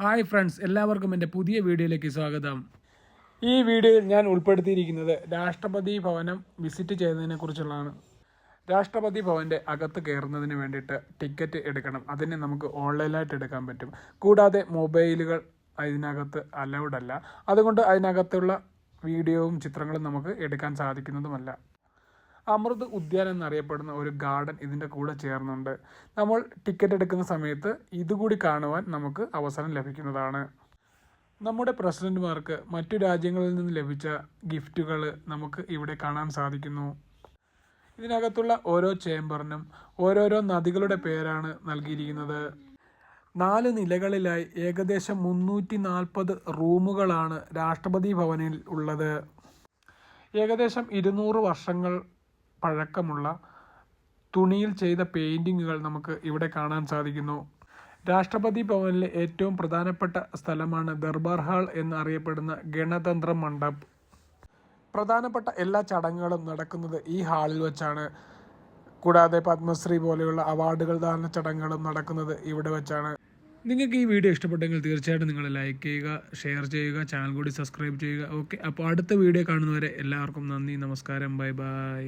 Hi friends, എല്ലാവർക്കും എൻ്റെ പുതിയ വീഡിയോയിലേക്ക് സ്വാഗതം. ഈ വീഡിയോയിൽ ഞാൻ ഉൾപ്പെടുത്തിയിരിക്കുന്നത് രാഷ്ട്രപതി ഭവനം വിസിറ്റ് ചെയ്യുന്നതിനെ കുറിച്ചുള്ളതാണ്. രാഷ്ട്രപതി ഭവൻ്റെ അകത്ത് കയറുന്നതിന് വേണ്ടിയിട്ട് ടിക്കറ്റ് എടുക്കണം. അതിന് നമുക്ക് ഓൺലൈനായിട്ട് എടുക്കാൻ പറ്റും. കൂടാതെ മൊബൈലുകൾ അതിനകത്ത് അലൗഡ് അല്ല. അതുകൊണ്ട് അതിനകത്തുള്ള വീഡിയോയും ചിത്രങ്ങളും നമുക്ക് എടുക്കാൻ സാധിക്കുന്നതുമല്ല. അമൃത് ഉദ്യാൻ എന്നറിയപ്പെടുന്ന ഒരു ഗാർഡൻ ഇതിൻ്റെ കൂടെ ചേർന്നുണ്ട്. നമ്മൾ ടിക്കറ്റ് എടുക്കുന്ന സമയത്ത് ഇതുകൂടി കാണുവാൻ നമുക്ക് അവസരം ലഭിക്കുന്നതാണ്. നമ്മുടെ പ്രസിഡന്റുമാർക്ക് മറ്റു രാജ്യങ്ങളിൽ നിന്ന് ലഭിച്ച ഗിഫ്റ്റുകൾ നമുക്ക് ഇവിടെ കാണാൻ സാധിക്കുന്നു. ഇതിനകത്തുള്ള ഓരോ ചേംബറിനും ഓരോരോ നദികളുടെ പേരാണ് നൽകിയിരിക്കുന്നത്. 4 നിലകളിലായി ഏകദേശം 340 റൂമുകളാണ് രാഷ്ട്രപതി ഭവനിൽ ഉള്ളത്. ഏകദേശം 200 വർഷങ്ങൾ പഴക്കമുള്ള തുണിയിൽ ചെയ്ത പെയിൻറ്റിങ്ങുകൾ നമുക്ക് ഇവിടെ കാണാൻ സാധിക്കുന്നു. രാഷ്ട്രപതി ഭവനിലെ ഏറ്റവും പ്രധാനപ്പെട്ട സ്ഥലമാണ് ദർബാർ ഹാൾ എന്നറിയപ്പെടുന്ന ഗണതന്ത്ര മണ്ഡപ്. പ്രധാനപ്പെട്ട എല്ലാ ചടങ്ങുകളും നടക്കുന്നത് ഈ ഹാളിൽ വെച്ചാണ്. കൂടാതെ പത്മശ്രീ പോലെയുള്ള അവാർഡുകൾ ദാന ചടങ്ങുകളും നടക്കുന്നത് ഇവിടെ വെച്ചാണ്. നിങ്ങൾക്ക് ഈ വീഡിയോ ഇഷ്ടപ്പെട്ടെങ്കിൽ തീർച്ചയായിട്ടും നിങ്ങൾ ലൈക്ക് ചെയ്യുക, ഷെയർ ചെയ്യുക, ചാനൽ കൂടി സബ്സ്ക്രൈബ് ചെയ്യുക. ഓക്കെ, അപ്പോൾ അടുത്ത വീഡിയോ കാണുന്നവരെ എല്ലാവർക്കും നന്ദി, നമസ്കാരം, ബൈ ബൈ.